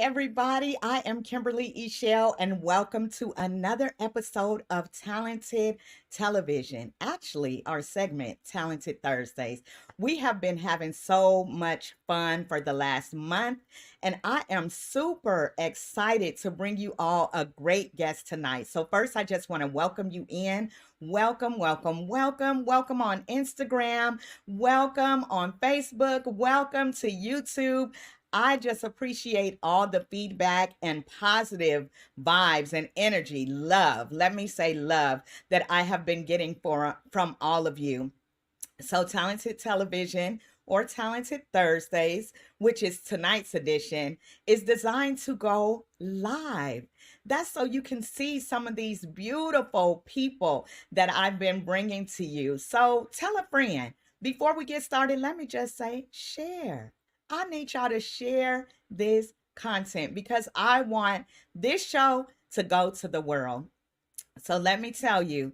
everybody. I am Kimberly Eichelle, and welcome to another episode of Talented Television. Actually, our segment, Talented Thursdays. We have been having so much fun for the last month, and I am super excited to bring you all a great guest tonight. So, first, I just want to welcome you in. Welcome, welcome, welcome, welcome on Instagram, welcome on Facebook, welcome to YouTube. I just appreciate all the feedback and positive vibes and energy, love. Let me say love that I have been getting from all of you. So, Talented Television or Talented Thursdays, which is tonight's edition, is designed to go live. That's so you can see some of these beautiful people that I've been bringing to you. So, tell a friend. Before we get started, let me just say share. I need y'all to share this content because I want this show to go to the world. So, let me tell you,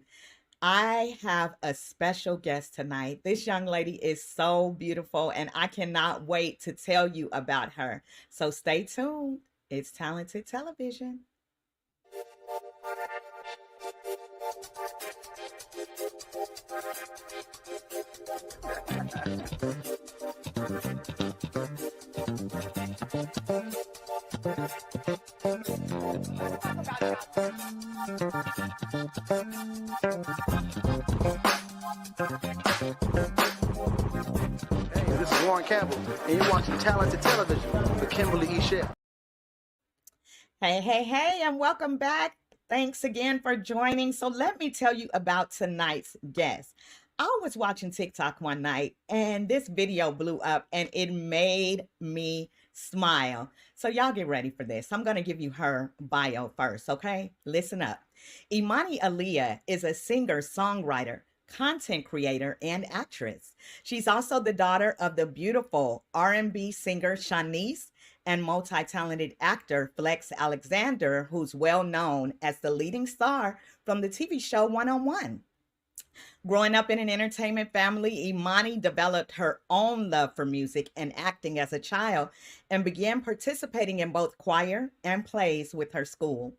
I have a special guest tonight. This young lady is so beautiful, and I cannot wait to tell you about her. So stay tuned. It's Talented Television. This is Warren Campbell, and you're watching Talented Television with Kimberly Eichelle. Hey, hey, hey, and welcome back. Thanks again for joining. So let me tell you about tonight's guest. I was watching TikTok one night and this video blew up and it made me smile. So y'all get ready for this. I'm going to give you her bio first, okay? Listen up. Imani Aaliyah is a singer, songwriter, content creator, and actress. She's also the daughter of the beautiful R&B singer Shanice and multi-talented actor Flex Alexander, who's well known as the leading star from the TV show One-on-One. Growing up in an entertainment family, Imani developed her own love for music and acting as a child and began participating in both choir and plays with her school.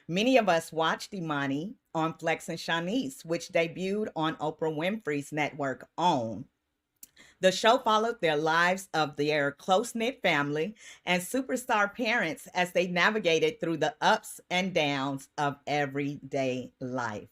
Many of us watched Imani on Flex and Shanice, which debuted on Oprah Winfrey's network OWN. The show followed their lives of their close-knit family and superstar parents as they navigated through the ups and downs of everyday life.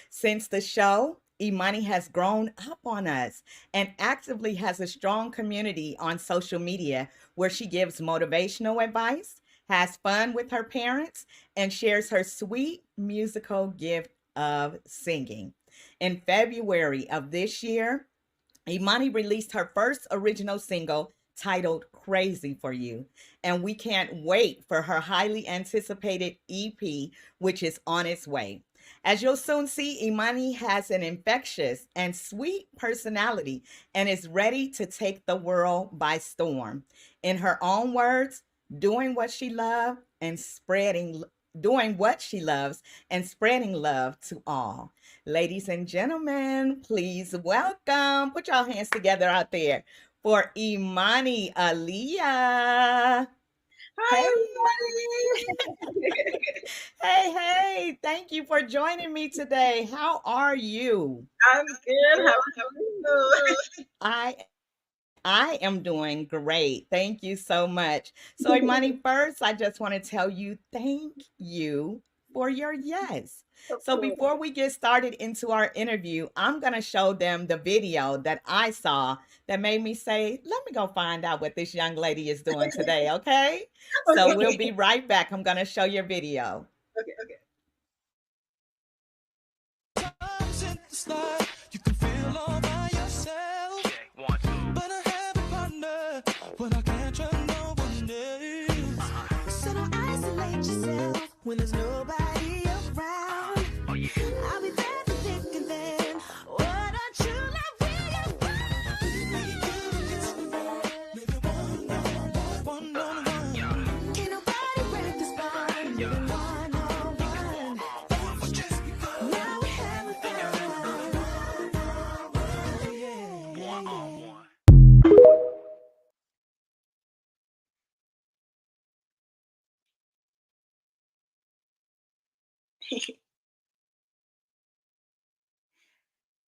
Since the show, Imani has grown up on us and actively has a strong community on social media where she gives motivational advice, has fun with her parents, and shares her sweet musical gift of singing. In February of this year, Imani released her first original single titled Crazy for You, and we can't wait for her highly anticipated EP, which is on its way. As you'll soon see, Imani has an infectious and sweet personality and is ready to take the world by storm. In her own words, doing what she loves and spreading love to all. Ladies and gentlemen, please welcome, put your hands together out there for Imani Aaliyah. Hi, Hey, hey, thank you for joining me today. How are you? I'm good. How are you? I I am doing great. Thank you so much. So, Imani, first, I just want to tell you thank you for your yes. Of So, course. before we get started into our interview, I'm going to show them the video that I saw that made me say, let me go find out what this young lady is doing today, okay? So, we'll Okay. be right back. I'm going to show your video. Okay. Okay. Times at the start, you can feel all by yourself. But I have a partner when I can't trust no one else. So don't isolate yourself when there's nobody around. I'll be there to thick and thin. What a true love will Maybe one on one. Can't nobody break this bond. Living one on one. Now we have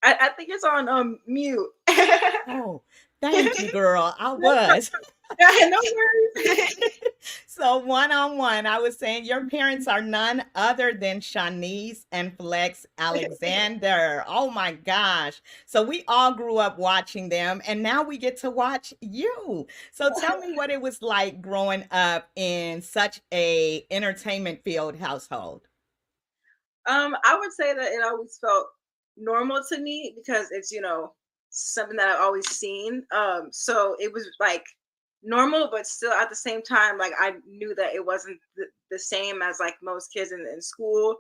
I think it's on mute. Oh, thank you, girl. I was. No worries. So one on one, I was saying your parents are none other than Shanice and Flex Alexander. Oh my gosh. So we all grew up watching them and now we get to watch you. So tell me what it was like growing up in such a entertainment field household. I would say that it always felt normal to me because it's, something that I've always seen. So it was like normal, but still at the same time, like I knew that it wasn't the same as like most kids in school,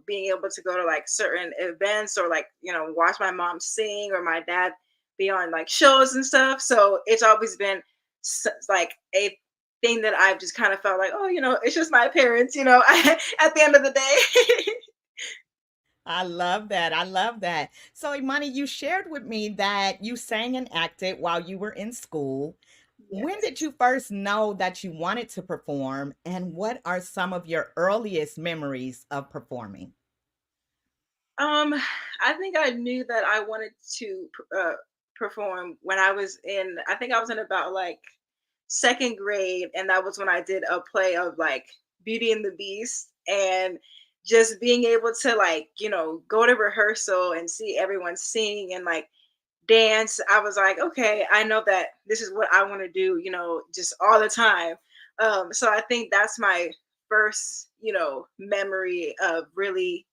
being able to go to like certain events or like, watch my mom sing or my dad be on like shows and stuff. So it's always been like a thing that I've just kind of felt like, oh, it's just my parents, at the end of the day. I love that. I love that. So, Imani, you shared with me that you sang and acted while you were in school. When Yes. did you first know that you wanted to perform, and what are some of your earliest memories of performing? Um, I think I knew that I wanted to perform when I think I was in about like second grade, and that was when I did a play of like Beauty and the Beast, and just being able to like, go to rehearsal and see everyone sing and like dance. I was like, okay, I know that this is what I want to do, just all the time. So I think that's my first, memory of really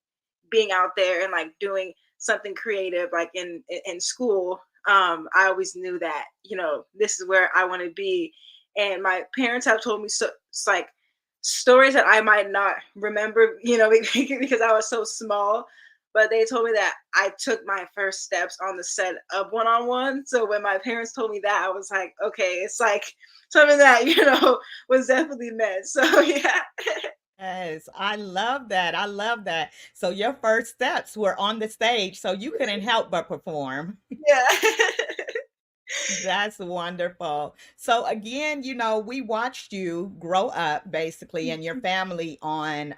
being out there and like doing something creative like in school. I always knew that, this is where I want to be. And my parents have told me, so it's like stories that I might not remember, because I was so small, but they told me that I took my first steps on the set of One on One. So when my parents told me that, I was like, okay, it's like something that, was definitely meant. So yeah. Yes, I love that. I love that. So your first steps were on the stage, so you couldn't help but perform. Yeah. That's wonderful. So again, we watched you grow up basically and your family on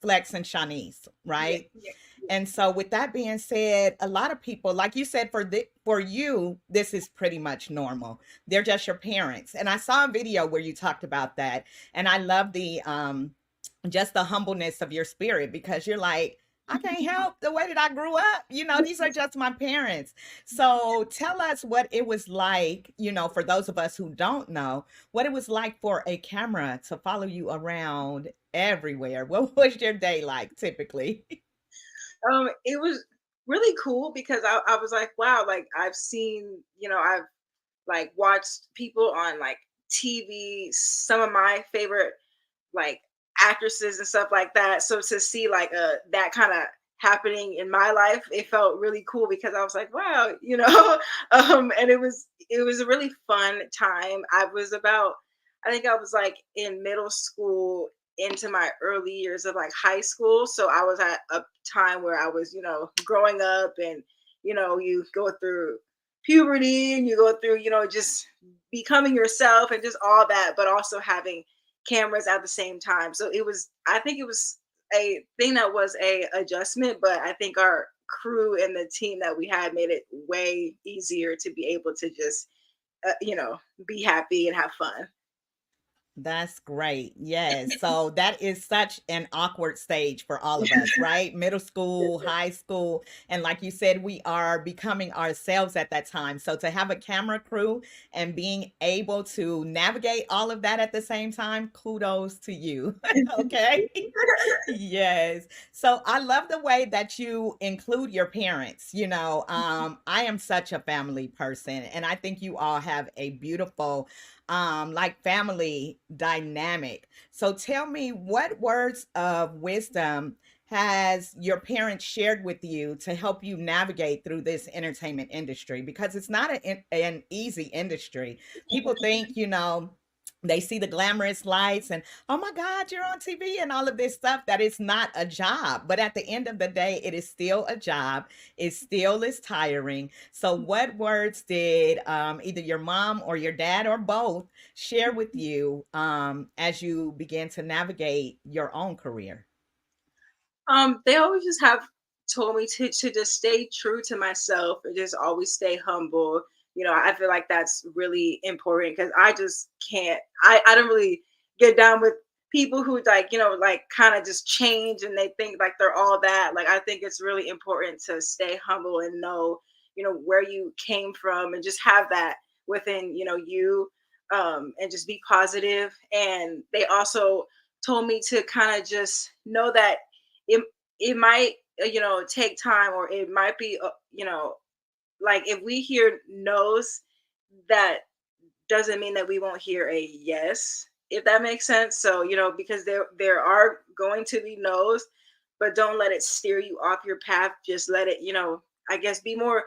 Flex and Shanice, Yeah, right? yeah, yeah. And so with that being said, a lot of people, like you said, for you, this is pretty much normal. They're just your parents. And I saw a video where you talked about that. And I love the just the humbleness of your spirit because you're like, I can't help the way that I grew up. These are just my parents. So tell us what it was like, for those of us who don't know, what it was like for a camera to follow you around everywhere. What was your day like typically? It was really cool because I was like, wow, like I've seen, I've like watched people on like TV, some of my favorite like actresses and stuff like that. So to see like that kind of happening in my life, it felt really cool because I was like, wow, and it was a really fun time. I think I was like in middle school into my early years of like high school. So I was at a time where I was, growing up and, you go through puberty and you go through, just becoming yourself and just all that, but also having cameras at the same time. So I think it was a thing that was a adjustment, but I think our crew and the team that we had made it way easier to be able to just, be happy and have fun. That's great. Yes. So that is such an awkward stage for all of us, right? Middle school, high school. And like you said, we are becoming ourselves at that time. So to have a camera crew and being able to navigate all of that at the same time, kudos to you. Okay. Yes. So I love the way that you include your parents. I am such a family person, and I think you all have a beautiful like family dynamic. So tell me, what words of wisdom has your parents shared with you to help you navigate through this entertainment industry? Because it's not an easy industry. People think, they see the glamorous lights and, oh my God, you're on TV and all of this stuff, that is not a job. But at the end of the day, it is still a job. It still is tiring. So, what words did either your mom or your dad or both share with you as you began to navigate your own career? They always just have told me to just stay true to myself and just always stay humble. I feel like that's really important because I just can't. I don't really get down with people who like like kind of just change and they think like they're all that. Like I think it's really important to stay humble and know where you came from and just have that within you, and just be positive. And they also told me to kind of just know that it it might take time, or it might be like if we hear no's, that doesn't mean that we won't hear a yes, if that makes sense. So because there are going to be no's, but don't let it steer you off your path. Just let it I guess be more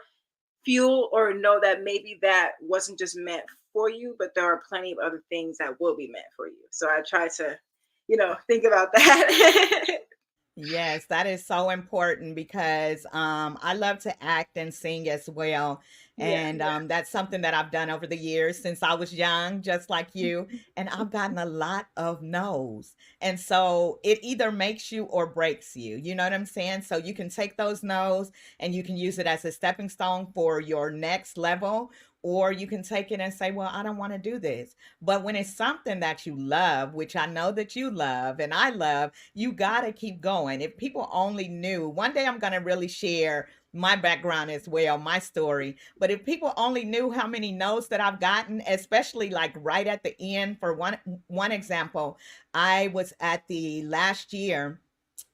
fuel, or know that maybe that wasn't just meant for you, but there are plenty of other things that will be meant for you. So I try to think about that. Yes, that is so important because I love to act and sing as well. Yeah. And that's something that I've done over the years since I was young, just like you. And I've gotten a lot of no's. And so it either makes you or breaks you. You know what I'm saying? So you can take those no's and you can use it as a stepping stone for your next level. Or you can take it and say, well, I don't want to do this. But when it's something that you love, which I know that you love and I love, you got to keep going. If people only knew, one day I'm going to really share my background as well, my story. But if people only knew how many no's that I've gotten, especially like right at the end, for one example, I was at the last year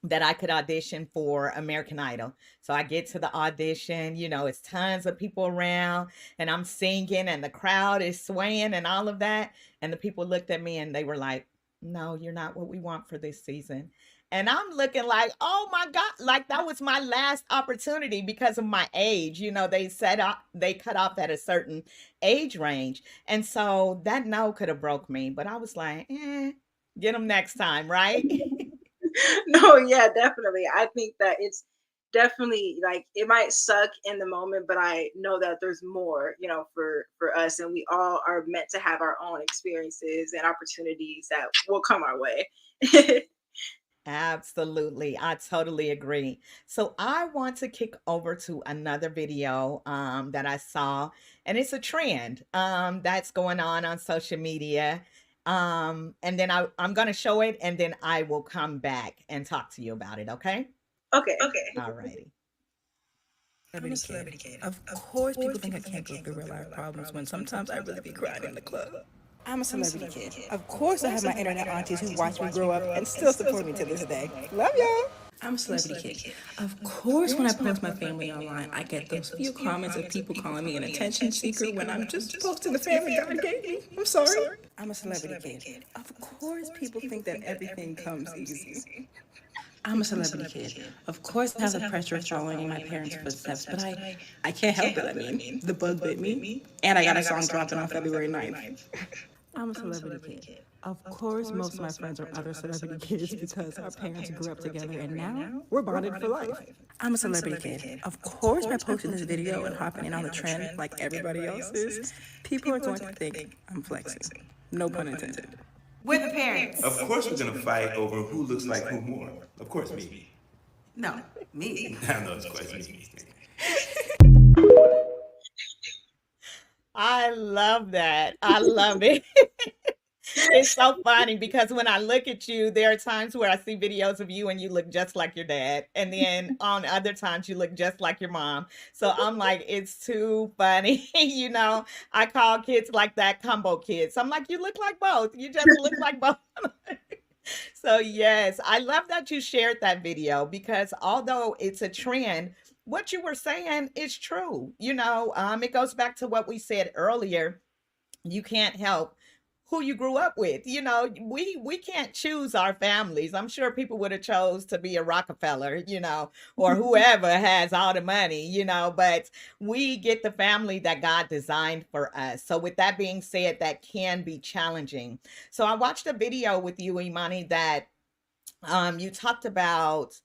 that I could audition for American Idol. So I get to the audition, it's tons of people around and I'm singing and the crowd is swaying and all of that. And the people looked at me and they were like, no, you're not what we want for this season. And I'm looking like, oh my God, like that was my last opportunity because of my age. They cut off at a certain age range. And so that no could have broke me. But I was like, get them next time, right? No, yeah, definitely. I think that it's definitely like it might suck in the moment, but I know that there's more, for us, and we all are meant to have our own experiences and opportunities that will come our way. Absolutely. I totally agree. So I want to kick over to another video that I saw, and it's a trend that's going on social media. And then I'm going to show it, and then I will come back and talk to you about it. Okay. Okay. All righty. I'm a celebrity kid. Of course, people think I can't go through real life problems when sometimes I really be crying in the club. I'm a celebrity kid. Of course, I have my internet aunties who watch me grow up and still support me to this day. Love y'all. I'm a celebrity kid. Of course, when I post my family online, I get those few comments of people calling me an attention seeker when I'm just posting the family God gave me. I'm sorry. I'm a celebrity kid. Of course, people think that everything comes easy. I'm a celebrity kid. Of course, I have the pressure of following in my parents' footsteps, but I can't help it. I mean, the bug bit me, and I got a song dropping on February 9th. I'm a celebrity kid. Of course, most of my friends are other celebrity kids because our parents grew up together and now we're bonded for life. I'm a celebrity kid. Of course, by posting this video and hopping in on the trend like everybody else is, people are going to think I'm flexing. No pun intended. With the parents. Of course we're gonna fight over who looks like who more. Of course me. No, me. I know it's quite me. I love that. I love it. It's so funny because when I look at you, there are times where I see videos of you and you look just like your dad. And then on other times, you look just like your mom. So I'm like, it's too funny. I call kids like that combo kids. I'm like, you look like both. You just look like both. So, yes, I love that you shared that video because although it's a trend, what you were saying is true. It goes back to what we said earlier. You can't help who you grew up with. We can't choose our families. I'm sure people would have chose to be a Rockefeller, or whoever has all the money, but we get the family that God designed for us. So with that being said, that can be challenging. So I watched a video with you, Imani, that you talked about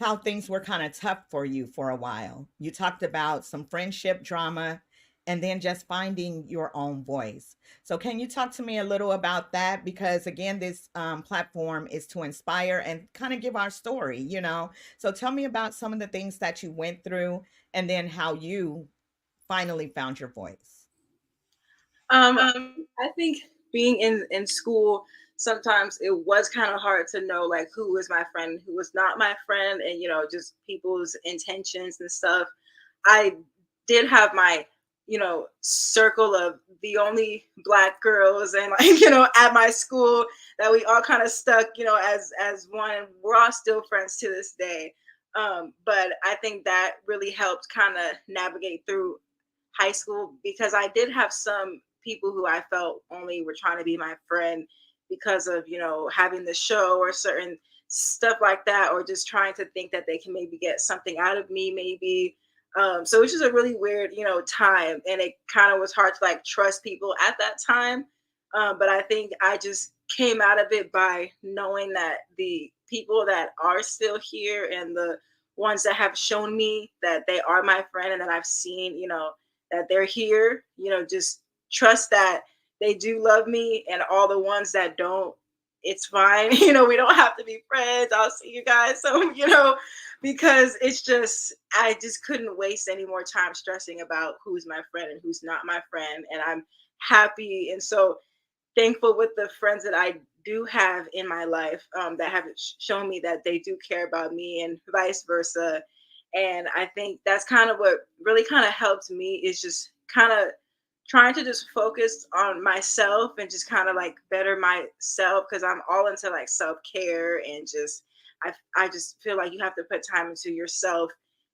how things were kind of tough for you for a while. You talked about some friendship drama and then just finding your own voice. So, can you talk to me a little about that? Because again, this platform is to inspire and kind of give our story, you know. So, tell me about some of the things that you went through and then how you finally found your voice. Um, I think being in school, sometimes it was kind of hard to know like who was my friend, who was not my friend, and just people's intentions and stuff. I did have my circle of the only black girls, and like at my school, that we all kind of stuck as one. We're all still friends to this day. But I think that really helped kind of navigate through high school, because I did have some people who I felt only were trying to be my friend because of, having the show or certain stuff like that, or just trying to think that they can maybe get something out of me, maybe. So it's just a really weird, time. And it kind of was hard to like trust people at that time. But I think I just came out of it by knowing that the people that are still here and the ones that have shown me that they are my friend and that I've seen, that they're here, just trust that they do love me, and all the ones that don't, it's fine. We don't have to be friends. I'll see you guys. So, because it's just, I just couldn't waste any more time stressing about who's my friend and who's not my friend. And I'm happy and so thankful with the friends that I do have in my life, that have shown me that they do care about me, and vice versa. And I think that's kind of what really kind of helped me, is just kind of trying to just focus on myself and just kind of like better myself, because I'm all into like self-care, and just I just feel like you have to put time into yourself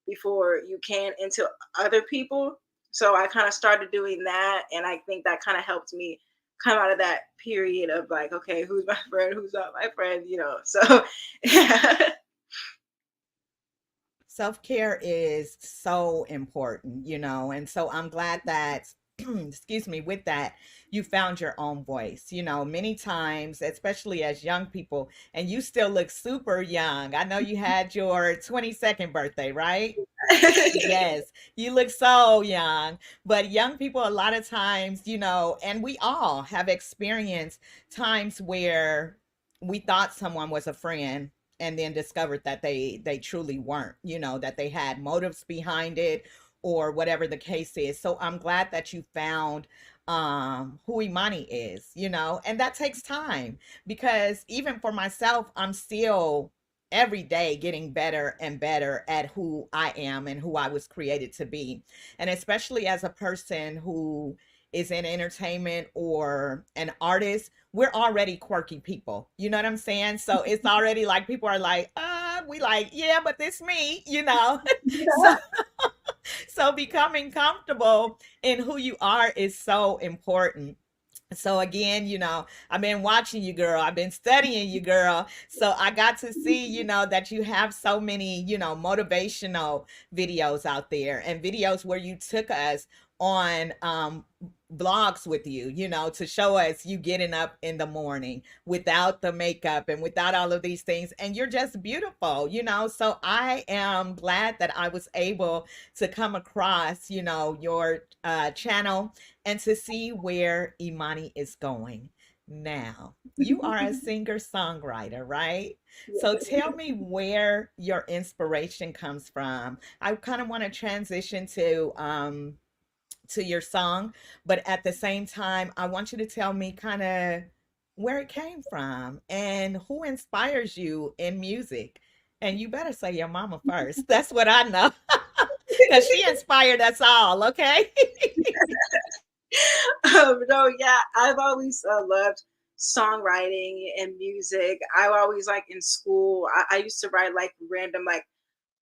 before you can into other people. So I kind of started doing that, and I think that kind of helped me come out of that period of like, okay, who's my friend, who's not my friend, So yeah. Self care is so important, and so I'm glad that, excuse me, with that, you found your own voice. Many times, especially as young people, and you still look super young. I know you had your 22nd birthday, right? Yes, you look so young. But young people, a lot of times, and we all have experienced times where we thought someone was a friend and then discovered that they truly weren't, that they had motives behind it or whatever the case is. So I'm glad that you found who Imani is, and that takes time, because even for myself, I'm still every day getting better and better at who I am and who I was created to be. And especially as a person who is in entertainment or an artist, we're already quirky people. You know what I'm saying? So it's already like people are like, we like, yeah, but this me, So so becoming comfortable in who you are is so important. So again, I've been watching you, girl. I've been studying you, girl. So I got to see, that you have so many, motivational videos out there, and videos where you took us on vlogs with you, to show us you getting up in the morning without the makeup and without all of these things. And you're just beautiful, So I am glad that I was able to come across, your channel, and to see where Imani is going. Now, you are a singer-songwriter, right? So tell me where your inspiration comes from. I kind of want to transition to your song, but at the same time, I want you to tell me kind of where it came from and who inspires you in music. And you better say your mama first. That's what I know. Because she inspired us all, okay? No, yeah, I've always loved songwriting and music. I always like in school. I used to write like random like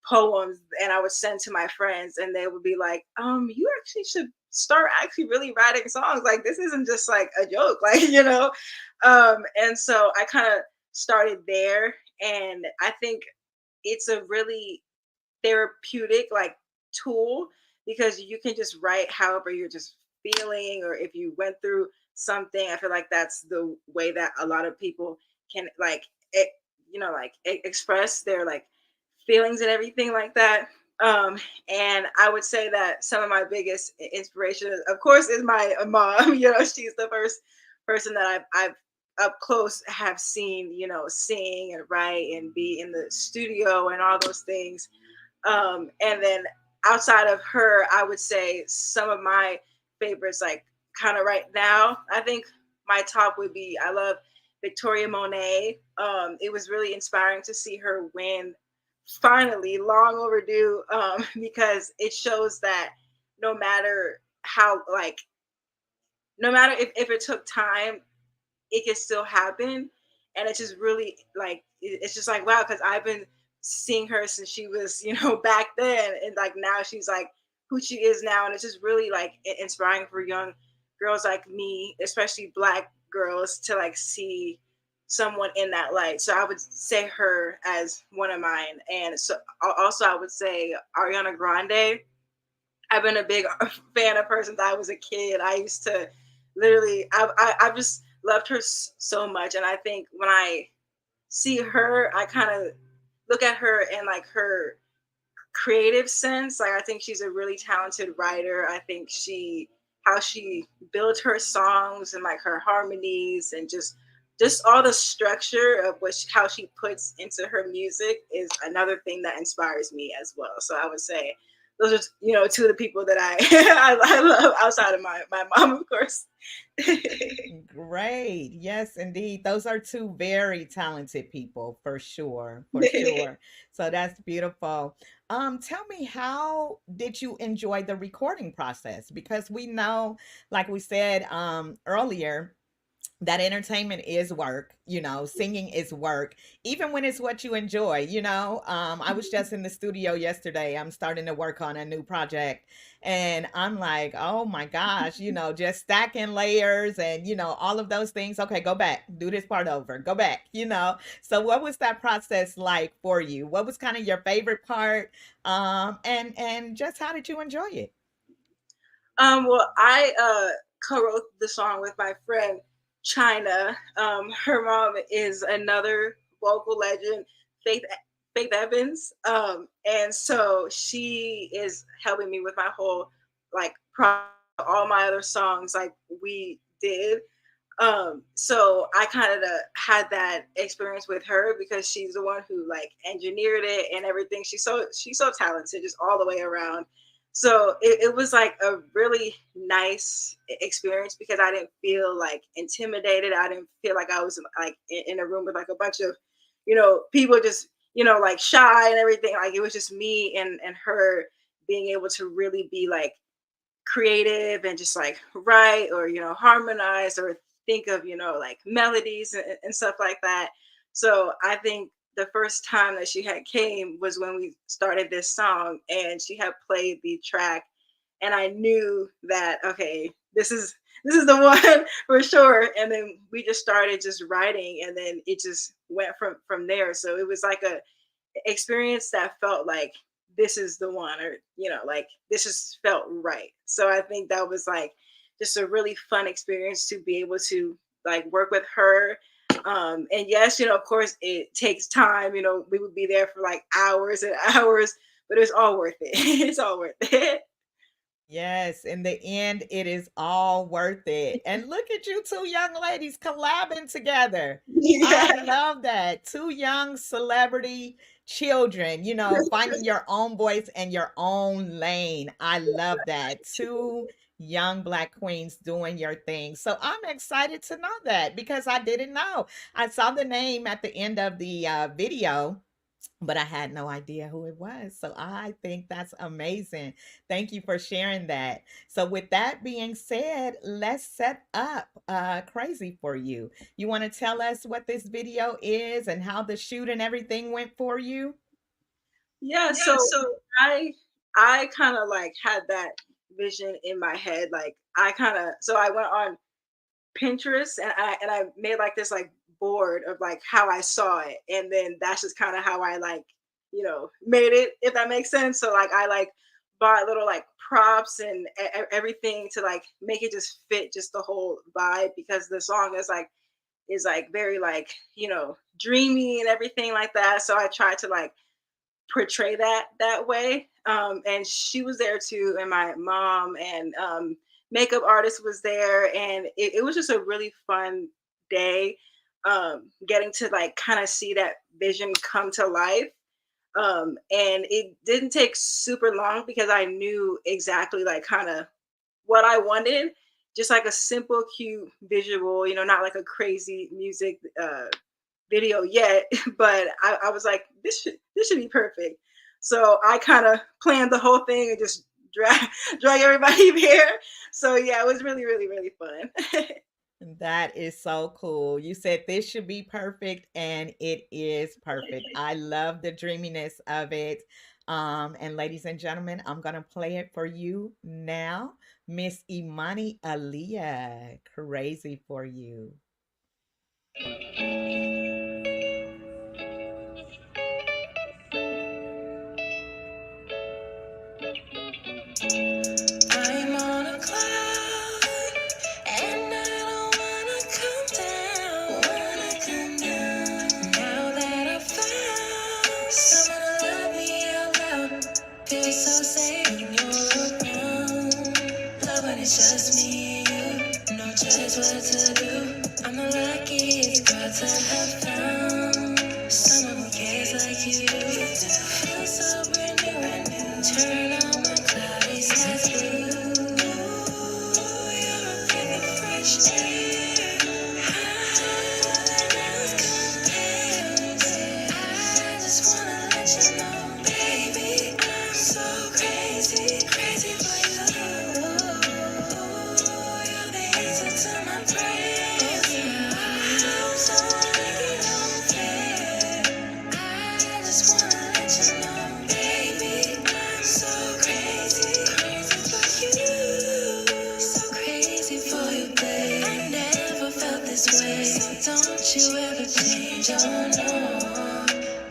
poems, and I would send to my friends, and they would be like, you actually should start actually really writing songs. Like this isn't just like a joke, like And so I kind of started there, and I think it's a really therapeutic like tool, because you can just write however you're just feeling, or if you went through something. I feel like that's the way that a lot of people can like express their like feelings and everything like that. And I would say that some of my biggest inspiration, of course, is my mom. You know, she's the first person that I've up close have seen, you know, sing and write and be in the studio and all those things. And then outside of her, I would say some of my favorites, like kind of right now, I think my top would be I love Victoria Monet. It was really inspiring to see her win finally, long overdue, because it shows that no matter how, like, no matter if it took time, it can still happen. And it's just really like it's just like wow, because I've been seeing her since she was, you know, back then, and like now she's like who she is now, and it's just really like inspiring for young girls like me, especially Black girls, to like see someone in that light. So I would say her as one of mine, and so also I would say Ariana Grande. I've been a big fan of her since I was a kid. I used to literally, I just loved her so much. And I think when I see her, I kind of look at her and like her creative sense. Like I think she's a really talented writer. I think how she built her songs and like her harmonies and just all the structure of how she puts into her music is another thing that inspires me as well. So I would say those are, you know, two of the people that I I love outside of my mom, of course. Great. Yes, indeed. Those are two very talented people for sure. For sure. So that's beautiful. Tell me, how did you enjoy the recording process? Because we know, like we said earlier, that entertainment is work, you know, singing is work, even when it's what you enjoy, you know. I was just in the studio yesterday. I'm starting to work on a new project, and I'm like, oh my gosh, you know, just stacking layers and, you know, all of those things. Okay, go back, do this part over, go back, you know. So what was that process like for you? What was kind of your favorite part? And just how did you enjoy it? Well, I co-wrote the song with my friend China. Her mom is another vocal legend, Faith Faith Evans. And so she is helping me with my whole like all my other songs like we did. So I kind of had that experience with her because she's the one who like engineered it and everything. She's so talented just all the way around. So it was like a really nice experience because I didn't feel like intimidated. I didn't feel like I was like in a room with like a bunch of, you know, people just, you know, like shy and everything. Like it was just me and her being able to really be like creative and just like write or, you know, harmonize or think of, you know, like melodies and stuff like that. So I think the first time that she had came was when we started this song and she had played the track, and I knew that okay, this is the one for sure. And then we just started just writing, and then it just went from there. So it was like a experience that felt like this is the one, or you know, like this just felt right. So I think that was like just a really fun experience to be able to like work with her. And yes, you know, of course it takes time. You know, we would be there for like hours and hours, but it's all worth it. It's all worth it. Yes, in the end, it is all worth it. And look at you two young ladies collabing together. I Yeah. love that. Two young celebrity children, you know, finding your own voice and your own lane. I love that. Two young Black queens doing your thing. So I'm excited to know that because I didn't know. I saw the name at the end of the video, but I had no idea who it was. So I think that's amazing. Thank you for sharing that. So with that being said, let's set up Crazy for You. You want to tell us what this video is and how the shoot and everything went for you? Yeah, so I kind of like had that vision in my head. Like I kind of so I went on Pinterest and I made like this like board of like how I saw it, and then that's just kind of how I like, you know, made it, if that makes sense. So like I like bought little like props and everything to like make it just fit just the whole vibe because the song is like very like, you know, dreamy and everything like that. So I tried to like portray that way. And she was there too, and my mom and makeup artist was there, and it was just a really fun day, getting to like kind of see that vision come to life. And it didn't take super long because I knew exactly like kind of what I wanted, just like a simple, cute visual, not like a crazy music video yet, but I was like, this should be perfect. So I kind of planned the whole thing and just drag everybody there. So yeah, it was really, really, really fun. That is so cool. You said this should be perfect, and it is perfect. I love the dreaminess of it. And ladies and gentlemen, I'm gonna play it for you now. Miss Imani Aaliyah, crazy for you. I'm on a cloud, and I don't wanna come down. Now that I found someone to love me out loud, feel so safe when you're around. Love when it's just me and you, no choice what to do. I'm the luckiest girl to have found someone who cares like you do. Feel so brand new, turn on my cloudy skies blue. You're a breath of fresh air, higher than else compares. I just wanna let you know, baby, I'm so crazy, crazy for you. You're the answer to my prayers. I'm so like you don't care. I just wanna let you know, baby, I'm so crazy, crazy for you. So crazy for you, babe. I never felt this way, so don't you ever change, oh no.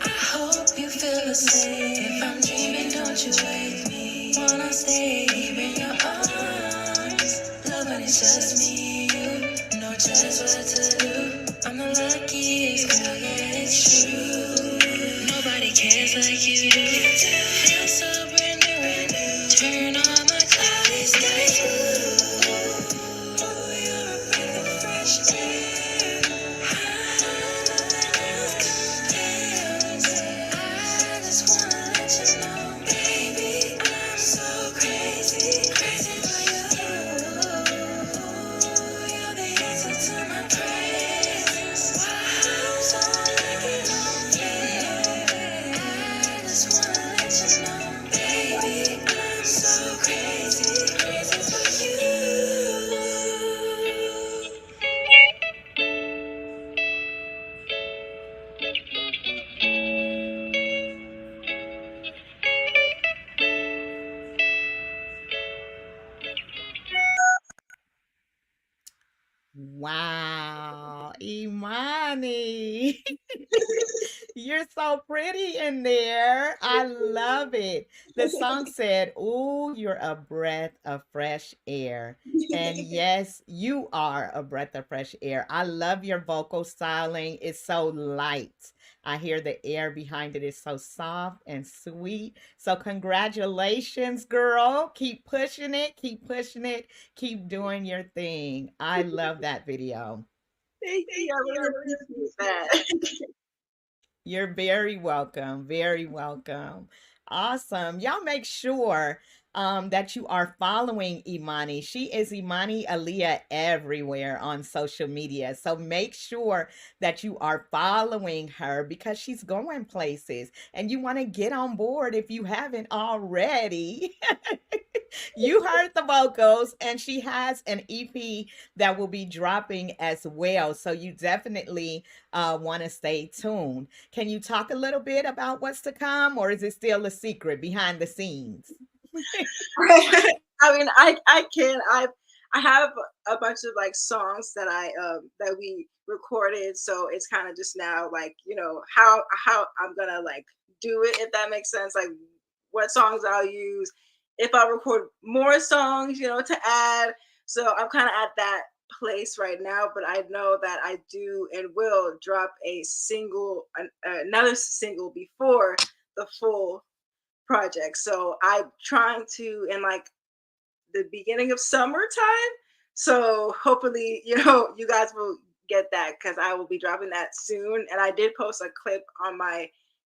I hope you feel the same. If I'm dreaming, don't you wake me. Wanna stay here in your arms. Love when it's just me and you, no choice what to do. I'm the luckiest girl, yeah, it's true. Nobody cares like you do. Feel so brand new. Turn on my cloudy skies blue. You're a breath of fresh air, higher than else compares. I just wanna let you know, baby, I'm so crazy, crazy for you. You're the answer to my prayers. I'm so like you don't care. I just wanna let you know, baby, I'm so crazy, crazy for you. Wow, Imani. You're so pretty in there. I love it. The song said, "Ooh, you're a breath of fresh air." And yes, you are a breath of fresh air. I love your vocal styling. It's so light. I hear the air behind it is so soft and sweet. So, congratulations, girl. Keep pushing it. Keep pushing it. Keep doing your thing. I love that video. Thank you. I really appreciate that. You're very welcome. Very welcome. Awesome. Y'all make sure that you are following Imani. She is Imani Aaliyah everywhere on social media. So make sure that you are following her because she's going places and you want to get on board if you haven't already. You heard the vocals, and she has an EP that will be dropping as well. So you definitely want to stay tuned. Can you talk a little bit about what's to come, or is it still a secret behind the scenes? I mean, I can I have a bunch of like songs that that we recorded, so it's kind of just now like how I'm gonna like do it, if that makes sense, like what songs I'll use if I record more songs, to add. So I'm kind of at that place right now, but I know that I do and will drop a single, another single before the full project. So I'm trying to in like the beginning of summertime. So hopefully, you guys will get that because I will be dropping that soon. And I did post a clip on my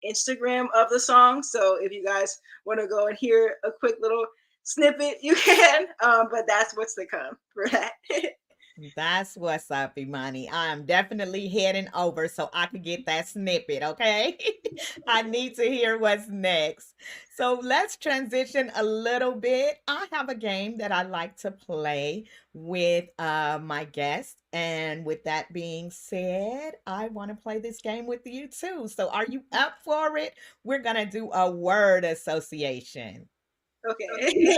Instagram of the song. So if you guys want to go and hear a quick little snippet, you can. But that's what's to come for that. That's what's up, Imani. I'm definitely heading over so I can get that snippet, okay? I need to hear what's next. So let's transition a little bit. I have a game that I like to play with my guests. And with that being said, I want to play this game with you too. So are you up for it? We're going to do a word association. Okay.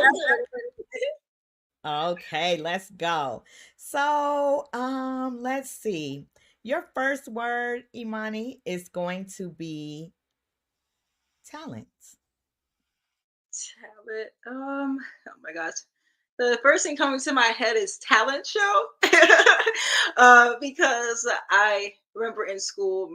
Okay, let's go. So, let's see. Your first word, Imani, is going to be talent. Talent. Oh my gosh. The first thing coming to my head is talent show. Because I remember in school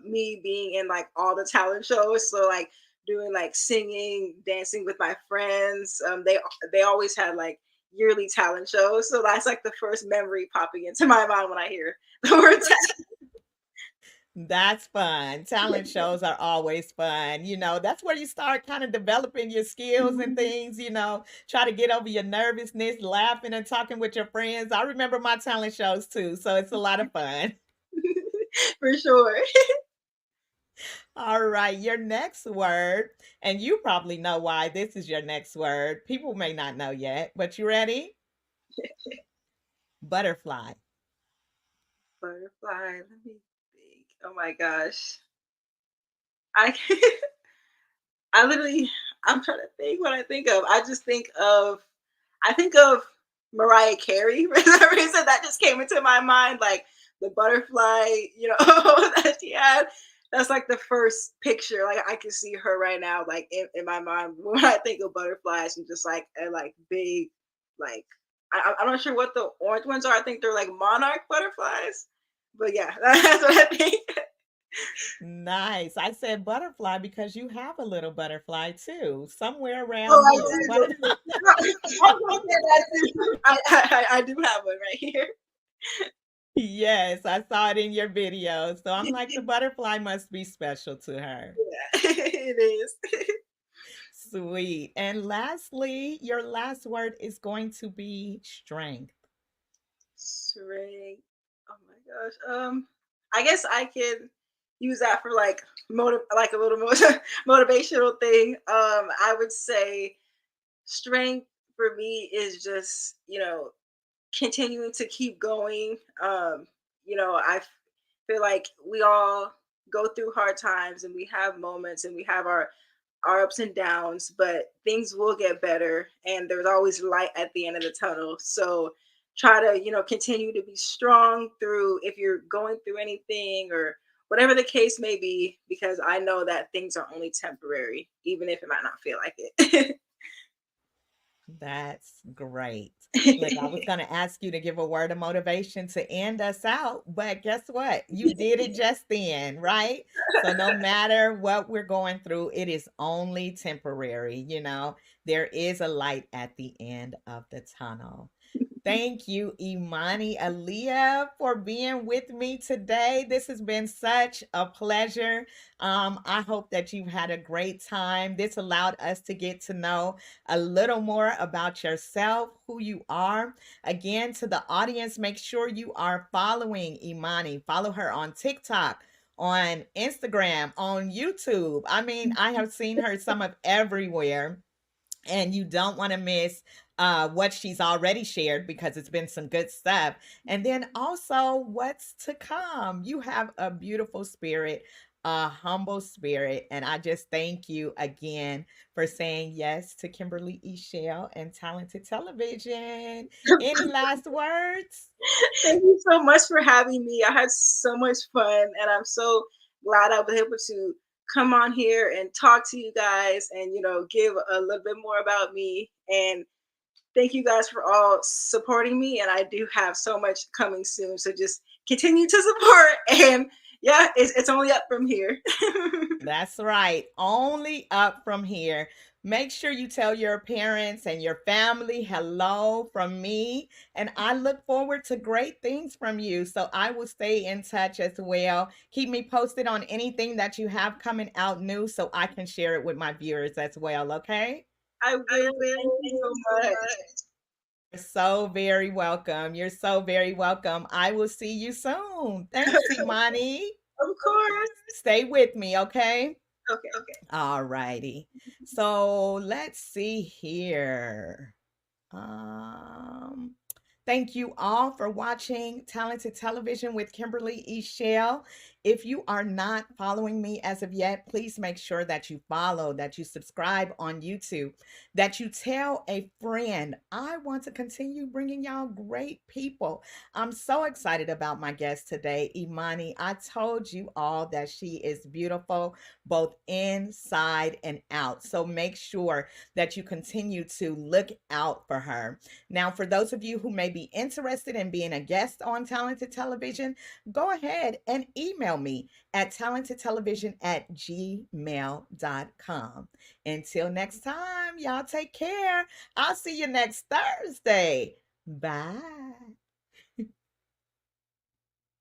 me being in like all the talent shows. So like doing like singing, dancing with my friends. They always had like yearly talent shows. So that's like the first memory popping into my mind when I hear the word talent. That's fun. Talent shows are always fun. That's where you start kind of developing your skills and things, try to get over your nervousness, laughing and talking with your friends. I remember my talent shows too, so it's a lot of fun. For sure. All right, your next word, and you probably know why this is your next word. People may not know yet, but you ready? Butterfly. Butterfly. Let me think. Oh my gosh. I I literally I'm trying to think what I think of. I think of Mariah Carey for some reason. That just came into my mind, like the butterfly, that she had. That's like the first picture. Like I can see her right now, like in my mind when I think of butterflies and just like a like big, like I'm not sure what the orange ones are. I think they're like monarch butterflies. But yeah, that's what I think. Nice. I said butterfly because you have a little butterfly too, somewhere Oh, around I here. do. I'm gonna say that too. I do have one right here. Yes, I saw it in your video. So I'm like, the butterfly must be special to her. Yeah, it is. Sweet. And lastly, your last word is going to be strength. Strength. Oh my gosh. I guess I could use that for like like a little motivational thing. I would say strength for me is just continuing to keep going. I feel like we all go through hard times and we have moments and we have our ups and downs, but things will get better and there's always light at the end of the tunnel. So try to, continue to be strong through if you're going through anything or whatever the case may be, because I know that things are only temporary, even if it might not feel like it. That's great. Look, I was going to ask you to give a word of motivation to end us out, but guess what? You did it just then, right? So no matter what we're going through, it is only temporary. There is a light at the end of the tunnel. Thank you, Imani Aaliyah, for being with me today. This has been such a pleasure. I hope that you've had a great time. This allowed us to get to know a little more about yourself, who you are. Again, to the audience, make sure you are following Imani. Follow her on TikTok, on Instagram, on YouTube. I mean, I have seen her some of everywhere, and you don't want to miss what she's already shared because it's been some good stuff. And then also what's to come. You have a beautiful spirit, a humble spirit. And I just thank you again for saying yes to Kimberly Eichelle and Talented Television. Any last words? Thank you so much for having me. I had so much fun and I'm so glad I was able to come on here and talk to you guys and give a little bit more about me. And thank you guys for all supporting me. And I do have so much coming soon. So just continue to support and Yeah, it's only up from here. That's right. Only up from here. Make sure you tell your parents and your family hello from me. And I look forward to great things from you. So I will stay in touch as well. Keep me posted on anything that you have coming out new so I can share it with my viewers as well. Okay? I will. Thank you so much. You're so very welcome. You're so very welcome. I will see you soon. Thanks, Imani. Of course. Stay with me, okay? Okay. All righty. So let's see here. Um, Thank you all for watching Talented Television with Kimberly Eichelle. If you are not following me as of yet, please make sure that you follow, that you subscribe on YouTube, that you tell a friend. I want to continue bringing y'all great people. I'm so excited about my guest today, Imani. I told you all that she is beautiful, both inside and out. So make sure that you continue to look out for her. Now, for those of you who may be interested in being a guest on Talented Television, go ahead and email me at talentedtelevision@gmail.com. Until next time, y'all take care. I'll see you next Thursday. Bye.